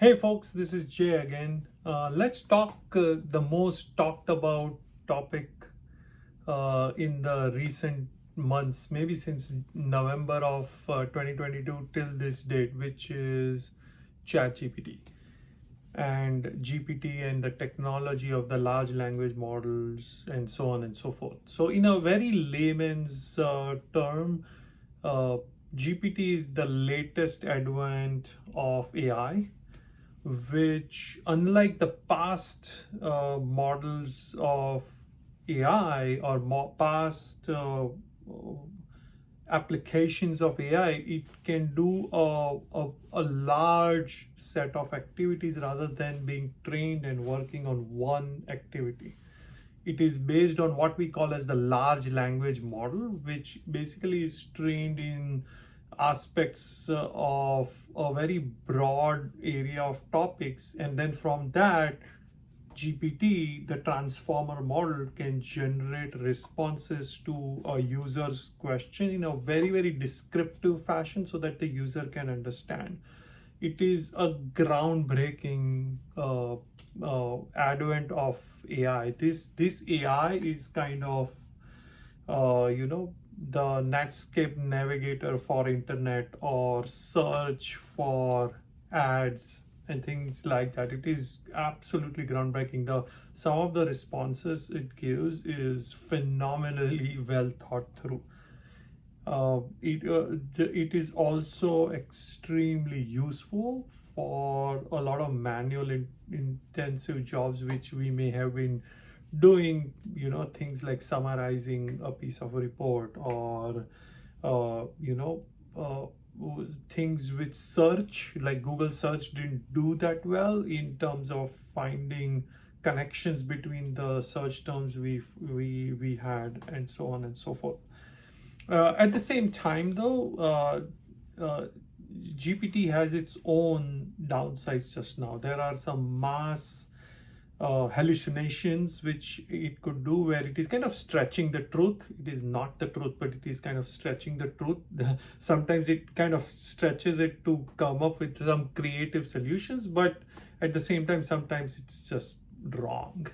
Hey folks, this is Jay again. Let's talk the most talked about topic in the recent months, maybe since November of 2022 till this date, which is ChatGPT and GPT and the technology of the large language models and so on and so forth. So, in a very layman's term, uh, GPT is the latest advent of AI, which, unlike the past models of AI or past applications of AI, it can do a large set of activities rather than being trained and working on one activity. It is based on what we call as the large language model, which basically is trained in aspects of a very broad area of topics, and then from that GPT, the transformer model, can generate responses to a user's question in a very descriptive fashion so that the user can understand. It is a groundbreaking advent of AI. This AI is kind of the Netscape navigator for internet or search for ads and things like that. It is absolutely groundbreaking. The some of the responses it gives is phenomenally well thought through. It is also extremely useful for a lot of manual intensive jobs which we may have been doing, things like summarizing a piece of a report, or uh, you know uh, things which search, like Google search didn't do that well in terms of finding connections between the search terms we had, and so on and so forth. At the same time, though, GPT has its own downsides. Just now, there are some mass hallucinations which it could do, where it is kind of stretching the truth. It is not the truth, but it is kind of stretching the truth. Sometimes it kind of stretches it to come up with some creative solutions, but at the same time, sometimes it's just wrong.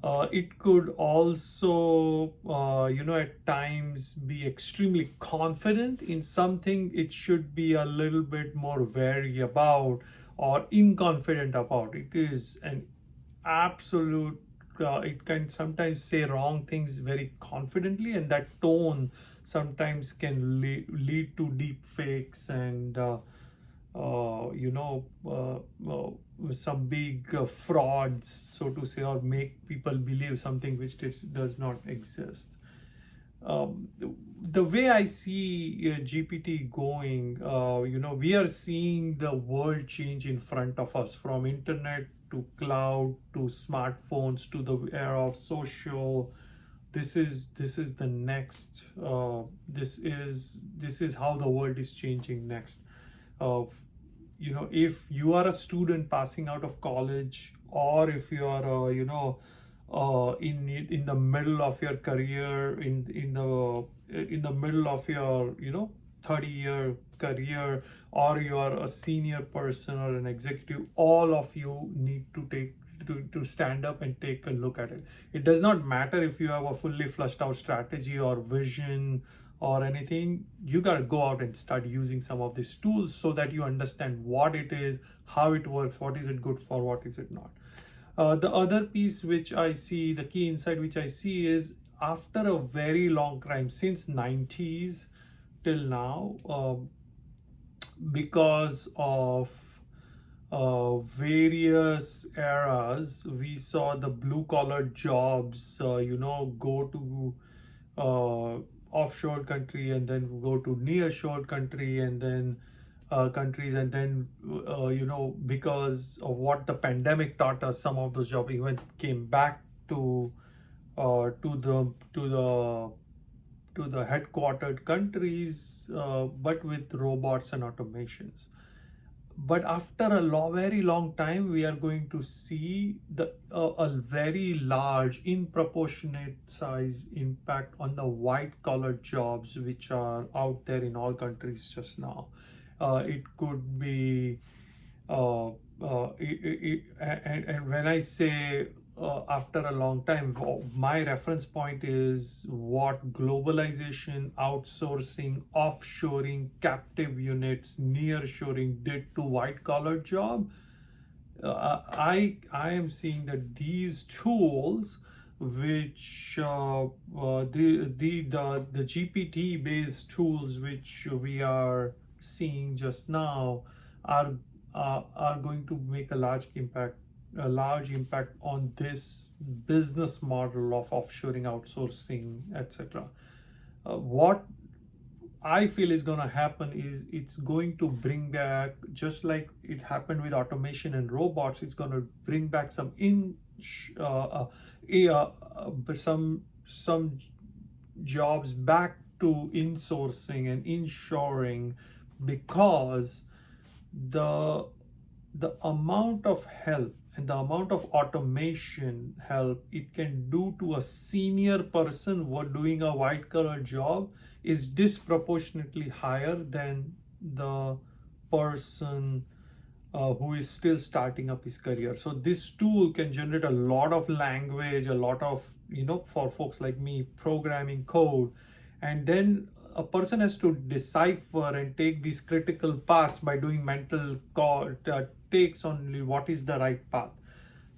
It could also, at times be extremely confident in something it should be a little bit more wary about or inconfident about. It is an absolute, it can sometimes say wrong things very confidently, and that tone sometimes can lead to deep fakes and some big frauds, so to say, or make people believe something which does not exist. The way I see GPT going, we are seeing the world change in front of us, from internet to cloud to smartphones to the era of social. This is the next. This is how the world is changing next. Uh, if you are a student passing out of college, or if you are in the middle of your career, in the middle of your 30-year career, or you are a senior person or an executive, all of you need to to stand up and take a look at it. It does not matter if you have a fully flushed out strategy or vision or anything. You got to go out and start using some of these tools so that you understand what it is, how it works, what is it good for, what is it not. The other piece which I see, the key insight which I see, is after a very long time, since 90s till now, because of various eras, we saw the blue collar jobs, go to uh, offshore country, and then go to near shore country, and then countries, and then because of what the pandemic taught us, some of those jobs even came back to the headquartered countries, but with robots and automations. But after a very long time, we are going to see a very large, in proportionate size, impact on the white collar jobs which are out there in all countries just now. It could be and when I say after a long time, my reference point is what globalization, outsourcing, offshoring, captive units, nearshoring did to white collar job. I am seeing that these tools, which the GPT based tools which we are seeing just now, are are going to make a large impact on this business model of offshoring, outsourcing, etc. What I feel is going to happen is it's going to bring back, just like it happened with automation and robots, it's going to bring back some jobs back to insourcing and inshoring, because the the amount of help and the amount of automation help it can do to a senior person who are doing a white collar job is disproportionately higher than the person who is still starting up his career. So this tool can generate a lot of language, a lot of, for folks like me, programming code, and then a person has to decipher and take these critical paths by doing mental takes only what is the right path.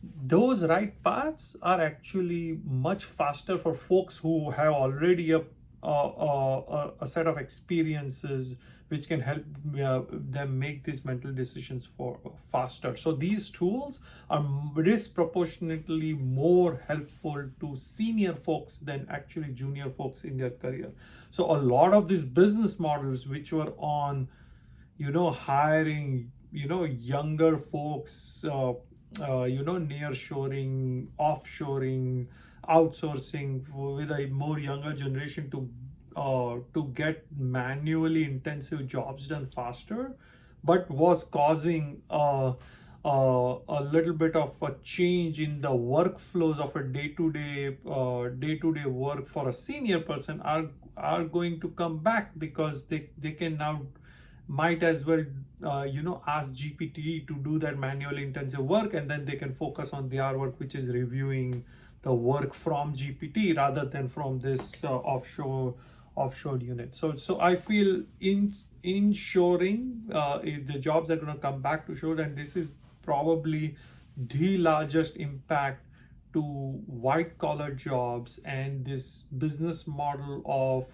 Those right paths are actually much faster for folks who have already a set of experiences which can help them make these mental decisions for faster. So these tools are disproportionately more helpful to senior folks than actually junior folks in their career. So a lot of these business models which were on, hiring, younger folks, nearshoring, offshoring, outsourcing with a more younger generation to get manually intensive jobs done faster, but was causing a little bit of a change in the workflows of a day-to-day work for a senior person are going to come back, because they can now might as well ask GPT to do that manually intensive work, and then they can focus on their work, which is reviewing the work from GPT rather than from this offshore unit. So I feel ensuring the jobs are going to come back to shore, and this is probably the largest impact to white collar jobs, and this business model of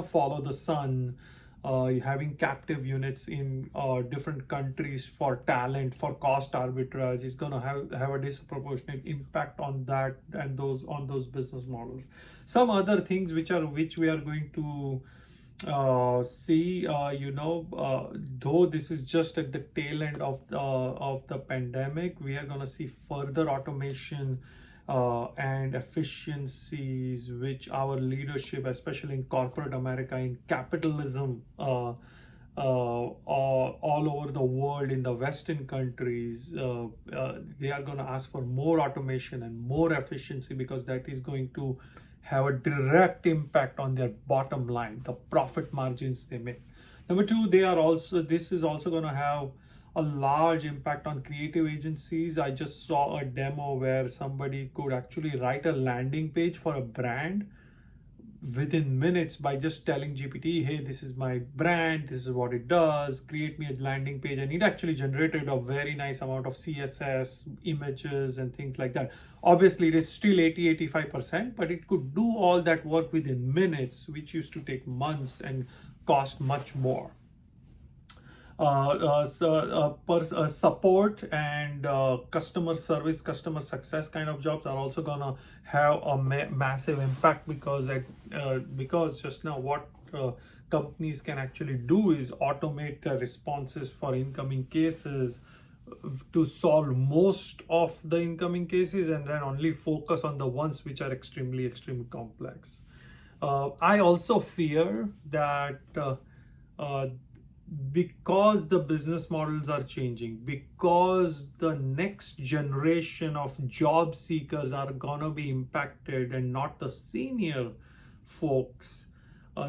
follow the sun, having captive units in different countries for talent, for cost arbitrage, is going to have a disproportionate impact on that and those business models. Some other things which we are going to see, though this is just at the tail end of the pandemic, we are going to see further automation and efficiencies which our leadership, especially in corporate America, in capitalism, all over the world, in the Western countries, they are going to ask for more automation and more efficiency, because that is going to have a direct impact on their bottom line, the profit margins they make. Number two, this is also going to have a large impact on creative agencies. I just saw a demo where somebody could actually write a landing page for a brand within minutes by just telling GPT, hey, this is my brand, this is what it does, create me a landing page. And it actually generated a very nice amount of CSS, images, and things like that. Obviously, it is still 80-85%, but it could do all that work within minutes, which used to take months and cost much more. Support and customer service, customer success kind of jobs are also gonna have a massive impact, because just now what companies can actually do is automate their responses for incoming cases to solve most of the incoming cases, and then only focus on the ones which are extremely complex. I also fear that because the business models are changing, because the next generation of job seekers are gonna be impacted and not the senior folks,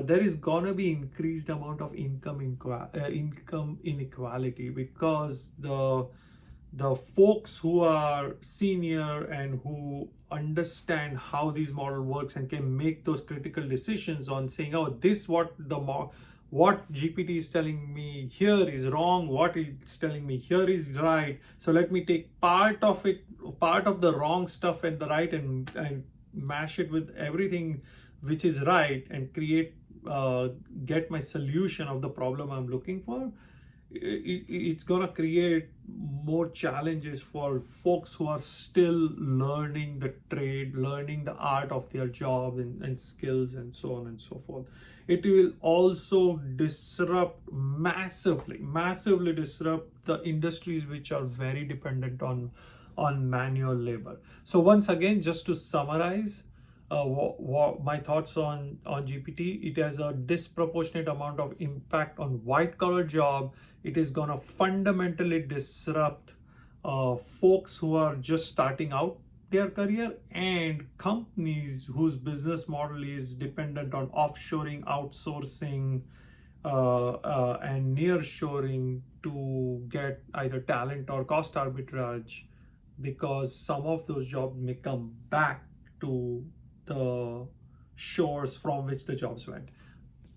there is gonna be increased amount of income inequality, because the folks who are senior and who understand how these model works and can make those critical decisions on saying, oh, this what GPT is telling me here is wrong, what it's telling me here is right, so let me take part of it, part of the wrong stuff and the right, and mash it with everything which is right and create get my solution of the problem I'm looking for. It's gonna create more challenges for folks who are still learning the trade, learning the art of their job and skills and so on and so forth. It will also disrupt massively disrupt the industries which are very dependent on manual labor. So once again, just to summarize, my thoughts on GPT, it has a disproportionate amount of impact on white collar job. It is gonna fundamentally disrupt folks who are just starting out their career and companies whose business model is dependent on offshoring, outsourcing, and nearshoring to get either talent or cost arbitrage, because some of those jobs may come back to the shores from which the jobs went.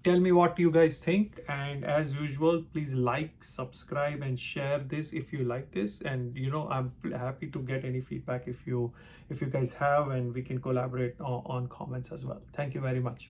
Tell me what you guys think, and as usual, please like, subscribe, and share this if you like this. And I'm happy to get any feedback if you guys have, and we can collaborate on comments as well. Thank you very much.